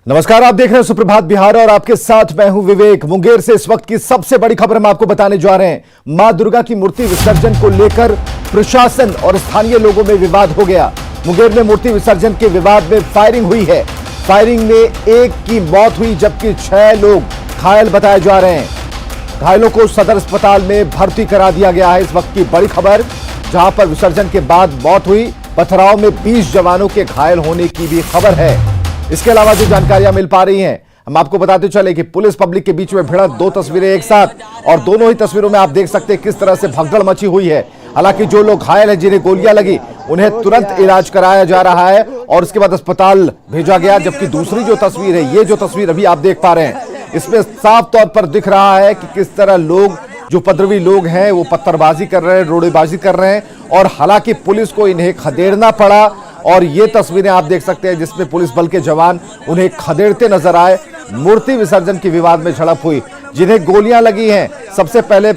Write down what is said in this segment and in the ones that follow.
नमस्कार, आप देख रहे हैं सुप्रभात बिहार और आपके साथ मैं हूं विवेक। मुंगेर से इस वक्त की सबसे बड़ी खबर हम आपको बताने जा रहे हैं। मां दुर्गा की मूर्ति विसर्जन को लेकर प्रशासन और स्थानीय लोगों में विवाद हो गया। मुंगेर में मूर्ति विसर्जन के विवाद में फायरिंग हुई है। फायरिंग में एक की मौत हुई जबकि 6 लोग घायल बताए जा रहे हैं। घायलों को सदर अस्पताल में भर्ती करा दिया गया है। इस वक्त की बड़ी खबर, जहां पर विसर्जन के बाद मौत हुई, पथराव में 20 जवानों के घायल होने की भी खबर है। इसके अलावा जो जानकारियां मिल पा रही हैं, हम आपको बताते चले कि पुलिस पब्लिक के बीच में भिड़ंत, 2 तस्वीरें एक साथ, और दोनों ही तस्वीरों में आप देख सकते हैं किस तरह से भगदड़ मची हुई है। हालांकि जो लोग घायल हैं, जिन्हें गोलियां लगी, उन्हें तुरंत इलाज कराया जा रहा है और उसके बाद अस्पताल भेजा गया। जबकि दूसरी जो तस्वीर है, ये जो तस्वीर अभी आप देख पा रहे हैं, इसमें साफ तौर पर दिख रहा है कि किस तरह लोग, जो उपद्रवी लोग हैं, वो पत्थरबाजी कर रहे हैं, रोड़ेबाजी कर रहे हैं और हालांकि पुलिस को इन्हें खदेड़ना पड़ा। और ये तस्वीरें आप देख सकते हैं जिसमें पुलिस बल के जवान उन्हें खदेड़ते नजर आए। मूर्ति विसर्जन की विवाद में झड़प हुई। जिन्हें गोलियां लगी हैं, सबसे पहले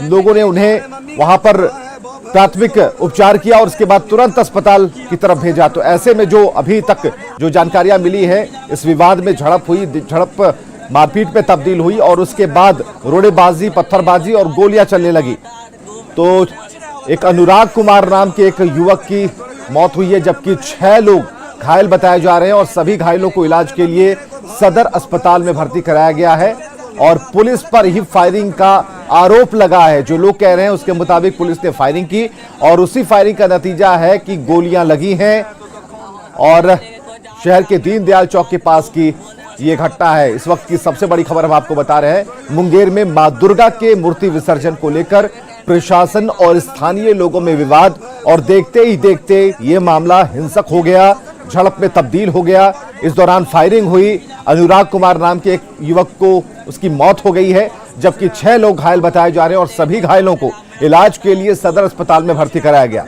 लोगों ने उन्हें वहां पर प्राथमिक उपचार किया और उसके बाद तुरंत अस्पताल की तरफ भेजा। तो ऐसे में जो अभी तक जो जानकारियां मिली है, इस विवाद में झड़प हुई, झड़प मारपीट में तब्दील हुई और उसके बाद रोड़ेबाजी, पत्थरबाजी और गोलियां चलने लगी। तो एक अनुराग कुमार नाम के एक युवक की मौत हुई है जबकि 6 लोग घायल बताए जा रहे हैं और सभी घायलों को इलाज के लिए सदर अस्पताल में भर्ती कराया गया है। और पुलिस पर ही फायरिंग का आरोप लगा है। जो लोग कह रहे हैं उसके मुताबिक पुलिस ने फायरिंग की और उसी फायरिंग का नतीजा है कि गोलियां लगी हैं। और शहर के दीनदयाल चौक के पास की ये घटना है। इस वक्त की सबसे बड़ी खबर हम आपको बता रहे हैं। मुंगेर में मां दुर्गा के मूर्ति विसर्जन को लेकर प्रशासन और स्थानीय लोगों में विवाद, और देखते ही देखते ये मामला हिंसक हो गया, झड़प में तब्दील हो गया। इस दौरान फायरिंग हुई। अनुराग कुमार नाम के एक युवक को, उसकी मौत हो गई है जबकि 6 लोग घायल बताए जा रहे हैं और सभी घायलों को इलाज के लिए सदर अस्पताल में भर्ती कराया गया।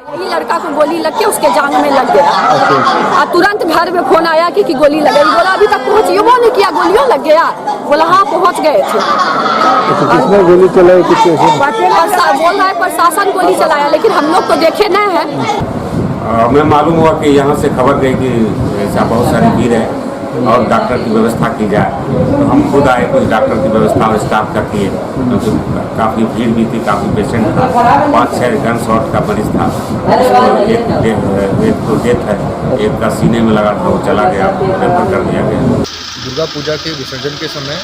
ये लड़का को गोली लग के उसके जांग में लग गया। तुरंत घर में फोन आया कि गोली लग गई। बोला अभी तक पहुंची, वो नहीं किया, गोलियों लग गया। बोला हाँ पहुंच गए थे। किसने गोली चलाई? बोल रहा है प्रशासन गोली चलाया, लेकिन हम लोग तो देखे नहीं है। हमें मालूम हुआ कि यहाँ से खबर गई कि ऐसा बहुत सारी भीड़ है और डॉक्टर की व्यवस्था की जाए, तो हम खुद आए, कुछ डॉक्टर की व्यवस्था और स्टाफ का किए, क्योंकि काफ़ी भीड़ भी थी, काफ़ी पेशेंट था, 5-6 गन शॉट का मरीज था। एक तो डेथ है, एक का सीने में लगा था, वो चला गया, रेफर कर दिया गया। दुर्गा पूजा के विसर्जन के समय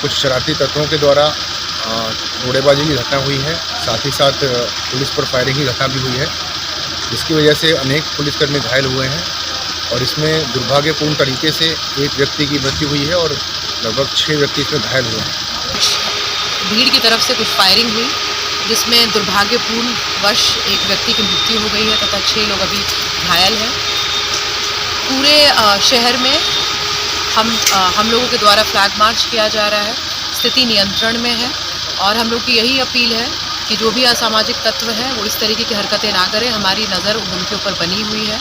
कुछ शरारती तत्वों के द्वारा रोड़ेबाजी की घटना हुई है। साथ ही साथ पुलिस पर फायरिंग की घटना भी हुई है, जिसकी वजह से अनेक पुलिसकर्मी घायल हुए हैं। और इसमें दुर्भाग्यपूर्ण तरीके से एक व्यक्ति की मृत्यु हुई है और लगभग 6 व्यक्ति इसमें घायल हुए हैं। भीड़ की तरफ से कुछ फायरिंग हुई, जिसमें दुर्भाग्यपूर्ण वश एक व्यक्ति की मृत्यु हो गई है तथा 6 लोग अभी घायल हैं। पूरे शहर में हम लोगों के द्वारा फ्लैग मार्च किया जा रहा है। स्थिति नियंत्रण में है और हम लोग की यही अपील है कि जो भी असामाजिक तत्व हैं वो इस तरीके की हरकतें ना करें। हमारी नज़र उनके ऊपर बनी हुई है।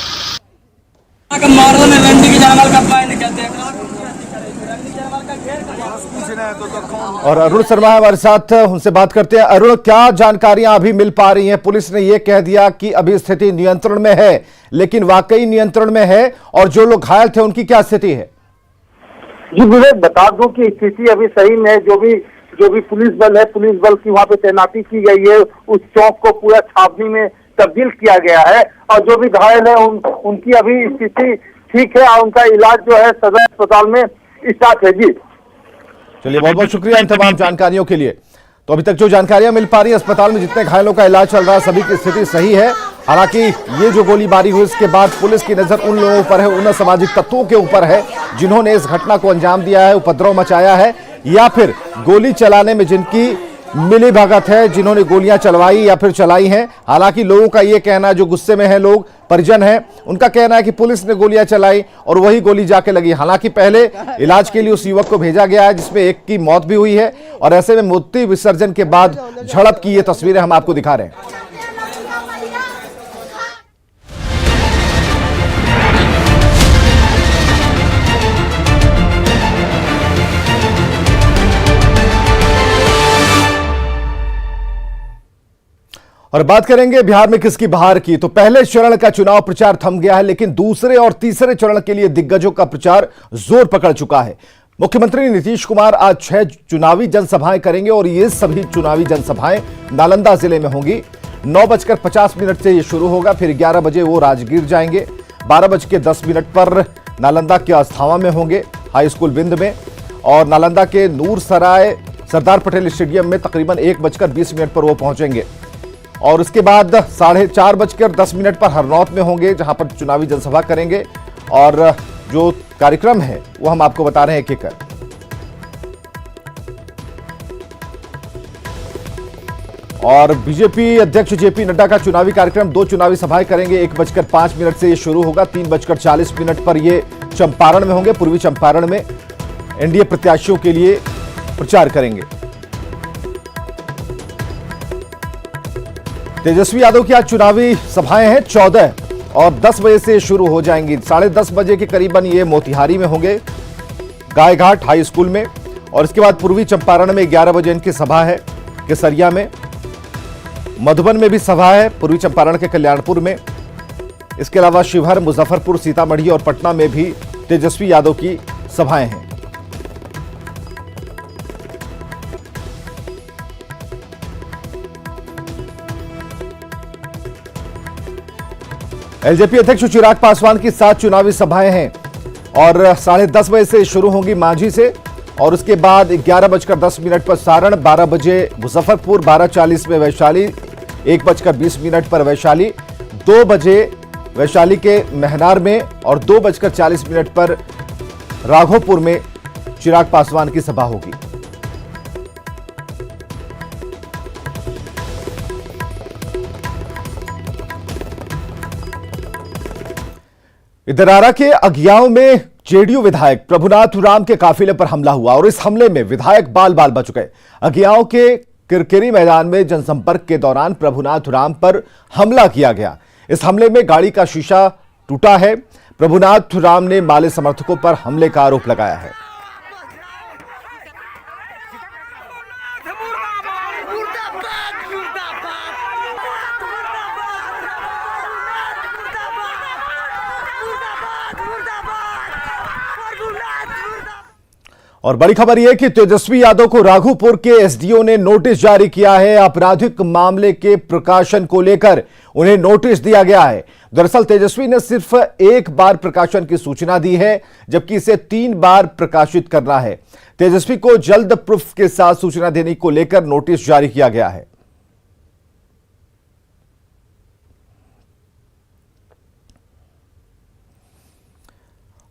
और अरुण शर्मा है हमारे साथ, उनसे बात करते हैं। अरुण, क्या जानकारियां अभी मिल पा रही हैं? पुलिस ने यह कह दिया कि अभी स्थिति नियंत्रण में है, लेकिन वाकई नियंत्रण में है? और जो लोग घायल थे उनकी क्या स्थिति है? जी विवेक, बता दूं कि स्थिति अभी सही में है। जो भी पुलिस बल है, पुलिस बल की वहाँ पे तैनाती की गई है। उस चौक को पूरा छावनी में तब्दील किया गया है और जो भी घायल है उनकी अभी स्थिति ठीक है और उनका इलाज जो है सदर अस्पताल में स्टार्ट है। जी चलिए, बहुत बहुत शुक्रिया इन तमाम जानकारियों के लिए। तो अभी तक जो जानकारियां मिल पा रही है, अस्पताल में जितने घायलों का इलाज चल रहा है, सभी की स्थिति सही है। हालांकि ये जो गोलीबारी हुई, इसके बाद पुलिस की नजर उन लोगों पर है, उन असामाजिक तत्वों के ऊपर है जिन्होंने इस घटना को अंजाम दिया है, उपद्रव मचाया है, या फिर गोली चलाने में जिनकी मिली भगत है, जिन्होंने गोलियां चलवाई या फिर चलाई हैं। हालांकि लोगों का यह कहना, जो गुस्से में है लोग, परिजन हैं, उनका कहना है कि पुलिस ने गोलियां चलाई और वही गोली जाके लगी। हालांकि पहले इलाज के लिए उस युवक को भेजा गया है जिसमें एक की मौत भी हुई है और ऐसे में मूर्ति विसर्जन के बाद झड़प की ये तस्वीरें हम आपको दिखा रहे हैं। और बात करेंगे बिहार में किसकी बहार की। तो पहले चरण का चुनाव प्रचार थम गया है, लेकिन दूसरे और तीसरे चरण के लिए दिग्गजों का प्रचार जोर पकड़ चुका है। मुख्यमंत्री नीतीश कुमार आज 6 चुनावी जनसभाएं करेंगे और ये सभी चुनावी जनसभाएं नालंदा जिले में होंगी। 9:50 से ये शुरू होगा, फिर 11 बजे वो राजगीर जाएंगे। 12:10 पर नालंदा के अस्थावा में होंगे, हाई स्कूल बिंद में, और नालंदा के नूर सराय सरदार पटेल स्टेडियम में तकरीबन 1:20 पर वो पहुंचेंगे। और उसके बाद 4:10 पर हरनौत में होंगे, जहां पर चुनावी जनसभा करेंगे। और जो कार्यक्रम है वो हम आपको बता रहे हैं कि और बीजेपी अध्यक्ष जेपी नड्डा का चुनावी कार्यक्रम 2 चुनावी सभाएं करेंगे। 1:05 से ये शुरू होगा, 3:40 पर ये चंपारण में होंगे। पूर्वी चंपारण में एनडीए प्रत्याशियों के लिए प्रचार करेंगे। तेजस्वी यादव की आज चुनावी सभाएं हैं 14 और 10 बजे से शुरू हो जाएंगी। 10:30 बजे के करीबन ये मोतिहारी में होंगे, गायघाट हाई स्कूल में। और इसके बाद पूर्वी चंपारण में 11 बजे इनकी सभा है केसरिया में। मधुबन में भी सभा है, पूर्वी चंपारण के कल्याणपुर में। इसके अलावा शिवहर, मुजफ्फरपुर, सीतामढ़ी और पटना में भी तेजस्वी यादव की सभाएं हैं। एलजेपी अध्यक्ष चिराग पासवान की 7 चुनावी सभाएं हैं और 10:30 बजे से शुरू होंगी मांझी से। और उसके बाद 11:10 पर सारण, 12 बजे मुजफ्फरपुर, 12:40 में वैशाली, 1:20 पर वैशाली, 2 बजे वैशाली के महनार में और 2:40 पर राघोपुर में चिराग पासवान की सभा होगी। इधर आरा के अगियाओं में जेडीयू विधायक प्रभुनाथ उराम के काफिले पर हमला हुआ और इस हमले में विधायक बाल बाल बच गए। अगियाओं के किरकिरी मैदान में जनसंपर्क के दौरान प्रभुनाथ उराम पर हमला किया गया। इस हमले में गाड़ी का शीशा टूटा है। प्रभुनाथ उराम ने माले समर्थकों पर हमले का आरोप लगाया है। और बड़ी खबर यह कि तेजस्वी यादव को राघोपुर के एसडीओ ने नोटिस जारी किया है। आपराधिक मामले के प्रकाशन को लेकर उन्हें नोटिस दिया गया है। दरअसल तेजस्वी ने सिर्फ 1 बार प्रकाशन की सूचना दी है, जबकि इसे 3 बार प्रकाशित करना है। तेजस्वी को जल्द प्रूफ के साथ सूचना देने को लेकर नोटिस जारी किया गया है।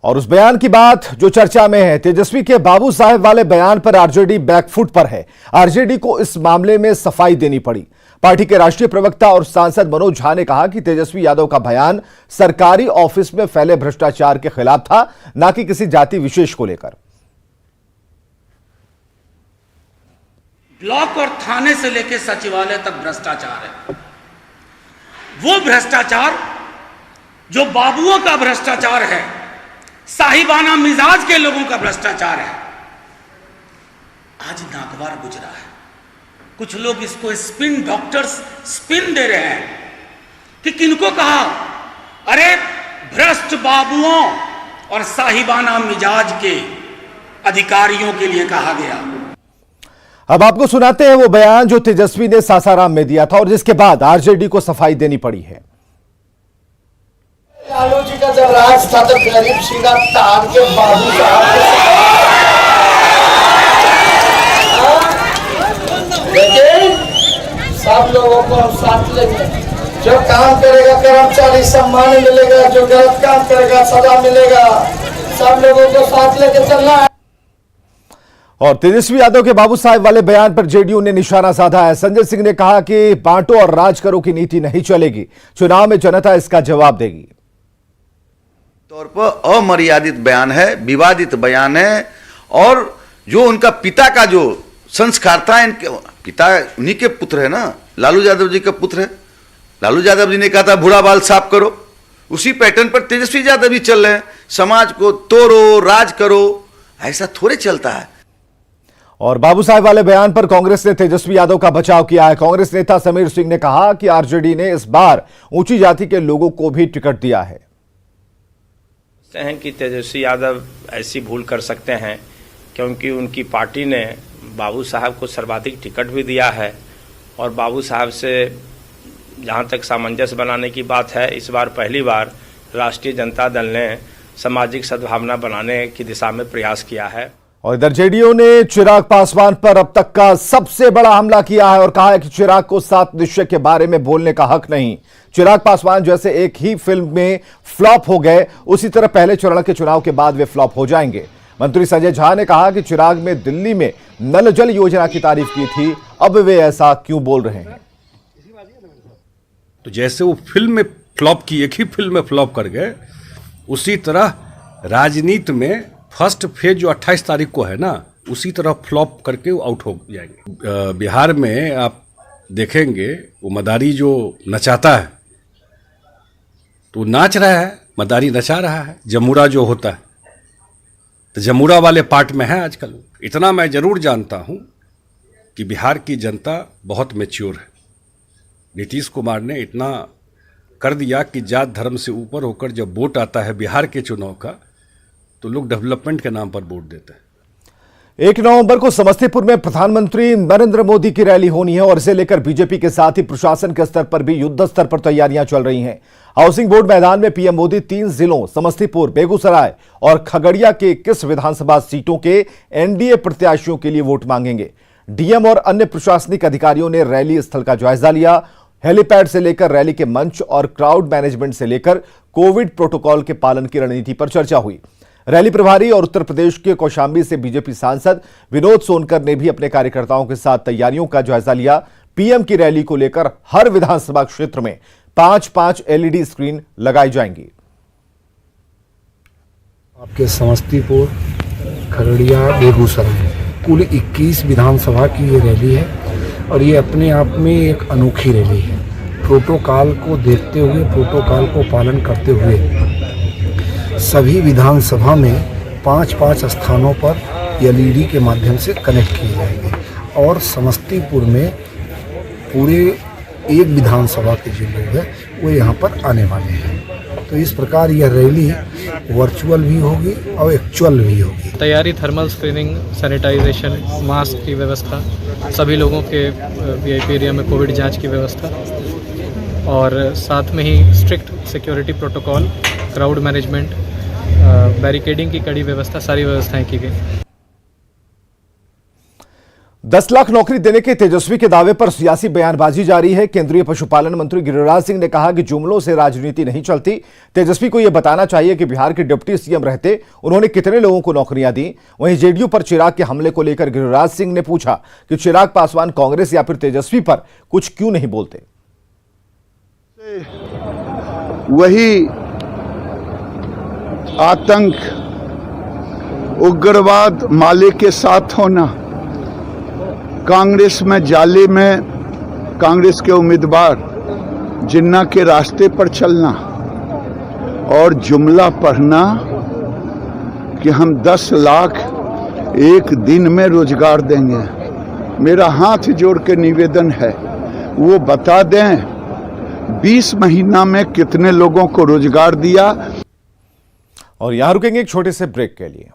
और उस बयान की बात जो चर्चा में है, तेजस्वी के बाबू साहब वाले बयान पर आरजेडी बैकफुट पर है। आरजेडी को इस मामले में सफाई देनी पड़ी। पार्टी के राष्ट्रीय प्रवक्ता और सांसद मनोज झा ने कहा कि तेजस्वी यादव का बयान सरकारी ऑफिस में फैले भ्रष्टाचार के खिलाफ था, न कि किसी जाति विशेष को लेकर। ब्लॉक और थाने से लेकर सचिवालय तक भ्रष्टाचार है। वो भ्रष्टाचार जो बाबुओं का भ्रष्टाचार है, साहिबाना मिजाज के लोगों का भ्रष्टाचार है, आज नागवार गुजरा है। कुछ लोग इसको स्पिन डॉक्टर्स स्पिन दे रहे हैं कि किनको कहा, अरे भ्रष्ट बाबुओं और साहिबाना मिजाज के अधिकारियों के लिए कहा गया। अब आपको सुनाते हैं वो बयान जो तेजस्वी ने सासाराम में दिया था और जिसके बाद आरजेडी को सफाई देनी पड़ी है। लालू जी का जब राज था तो गरीब सीधा तार के बाबू साहब लेकिन सब लोगों को हम साथ लेंगे। जो काम करेगा कर्मचारी सम्मान मिलेगा, जो गलत काम करेगा सजा मिलेगा। सब लोगों को साथ लेके चलना है। और तेजस्वी यादव के बाबू साहब वाले बयान पर जेडीयू ने निशाना साधा है। संजय सिंह ने कहा कि बांटो और राज करो की नीति नहीं चलेगी, चुनाव में जनता इसका जवाब देगी। तौर पर अमर्यादित बयान है, विवादित बयान है। और जो उनका पिता का जो संस्कार था, इनके पिता उन्हीं के पुत्र है ना, लालू यादव जी का पुत्र है। लालू यादव जी ने कहा था बूढ़ा बाल साफ करो, उसी पैटर्न पर तेजस्वी यादव भी चल रहे हैं। समाज को तोड़ो, राज करो, ऐसा थोड़े चलता है। और बाबू साहेब वाले बयान पर कांग्रेस ने तेजस्वी यादव का बचाव किया है। कांग्रेस नेता समीर सिंह ने कहा कि आरजेडी ने इस बार ऊंची जाति के लोगों को भी टिकट दिया है। हैं कि तेजस्वी यादव ऐसी भूल कर सकते हैं क्योंकि उनकी पार्टी ने बाबू साहब को सर्वाधिक टिकट भी दिया है और बाबू साहब से जहां तक सामंजस्य बनाने की बात है, इस बार पहली बार राष्ट्रीय जनता दल ने सामाजिक सद्भावना बनाने की दिशा में प्रयास किया है। और इधर जेडीयू ने चिराग पासवान पर अब तक का सबसे बड़ा हमला किया है और कहा है कि चिराग को 7 निश्चय के बारे में बोलने का हक नहीं। चिराग पासवान जैसे एक ही फिल्म में फ्लॉप हो गए, उसी तरह पहले चरण के चुनाव के बाद वे फ्लॉप हो जाएंगे। मंत्री संजय झा ने कहा कि चिराग में दिल्ली में नल जल योजना की तारीफ की थी, अब वे ऐसा क्यों बोल रहे हैं। तो जैसे वो फिल्म में फ्लॉप की, एक ही फिल्म में फ्लॉप कर गए, उसी तरह राजनीति में फर्स्ट फेज जो 28 तारीख को है ना, उसी तरह फ्लॉप करके वो आउट हो जाएंगे। बिहार में आप देखेंगे वो मदारी जो नचाता है तो नाच रहा है, मदारी नचा रहा है। जमुरा जो होता है तो जमुरा वाले पार्ट में है आजकल। इतना मैं जरूर जानता हूं कि बिहार की जनता बहुत मैच्योर है। नीतीश कुमार ने इतना कर दिया कि जात धर्म से ऊपर होकर जब वोट आता है बिहार के चुनाव का, तो लोग डेवलपमेंट के नाम पर वोट देते हैं। 1 नवंबर को समस्तीपुर में प्रधानमंत्री नरेंद्र मोदी की रैली होनी है और इसे लेकर बीजेपी के साथ ही प्रशासन के स्तर पर भी युद्ध स्तर पर तैयारियां चल रही हैं। हाउसिंग बोर्ड मैदान में पीएम मोदी 3 जिलों समस्तीपुर, बेगूसराय और खगड़िया के 21 विधानसभा सीटों के एनडीए प्रत्याशियों के लिए वोट मांगेंगे। डीएम और अन्य प्रशासनिक अधिकारियों ने रैली स्थल का जायजा लिया। हेलीपैड से लेकर रैली के मंच और क्राउड मैनेजमेंट से लेकर कोविड प्रोटोकॉल के पालन की रणनीति पर चर्चा हुई। रैली प्रभारी और उत्तर प्रदेश के कौशाम्बी से बीजेपी सांसद विनोद सोनकर ने भी अपने कार्यकर्ताओं के साथ तैयारियों का जायजा लिया। पीएम की रैली को लेकर हर विधानसभा क्षेत्र में 5-5 एलईडी स्क्रीन लगाई जाएंगी। आपके समस्तीपुर, खगड़िया, बेगूसराय कुल 21 विधानसभा की ये रैली है और ये अपने आप में एक अनोखी रैली है। प्रोटोकॉल को देखते हुए, प्रोटोकॉल को पालन करते हुए सभी विधानसभा में 5-5 स्थानों पर एलईडी के माध्यम से कनेक्ट किए जाएंगे और समस्तीपुर में पूरे एक विधानसभा के जो लोग हैं वो यहाँ पर आने वाले हैं। तो इस प्रकार यह रैली वर्चुअल भी होगी और एक्चुअल भी होगी। तैयारी, थर्मल स्क्रीनिंग, सैनिटाइजेशन, मास्क की व्यवस्था, सभी लोगों के वीआईपी एरिया में कोविड जांच की व्यवस्था और साथ में ही strict security protocol, crowd management, barricading की कड़ी व्यवस्था, सारी व्यवस्थाएं की गई। 10 लाख नौकरी देने के तेजस्वी के दावे पर सियासी बयानबाजी जारी है। केंद्रीय पशुपालन मंत्री गिरिराज सिंह ने कहा कि जुमलों से राजनीति नहीं चलती। तेजस्वी को यह बताना चाहिए कि बिहार के डिप्टी सीएम रहते उन्होंने कितने लोगों को नौकरियां दी। वहीं जेडीयू पर चिराग के हमले को लेकर गिरिराज सिंह ने पूछा कि चिराग पासवान कांग्रेस या फिर तेजस्वी पर कुछ क्यों नहीं बोलते। वही आतंक, उग्रवाद माले के साथ होना, कांग्रेस में जाले में कांग्रेस के उम्मीदवार जिन्ना के रास्ते पर चलना और जुमला पढ़ना कि हम 10 लाख एक दिन में रोजगार देंगे। मेरा हाथ जोड़ के निवेदन है वो बता दें 20 महीना में कितने लोगों को रोजगार दिया। और यहां रुकेंगे एक छोटे से ब्रेक के लिए।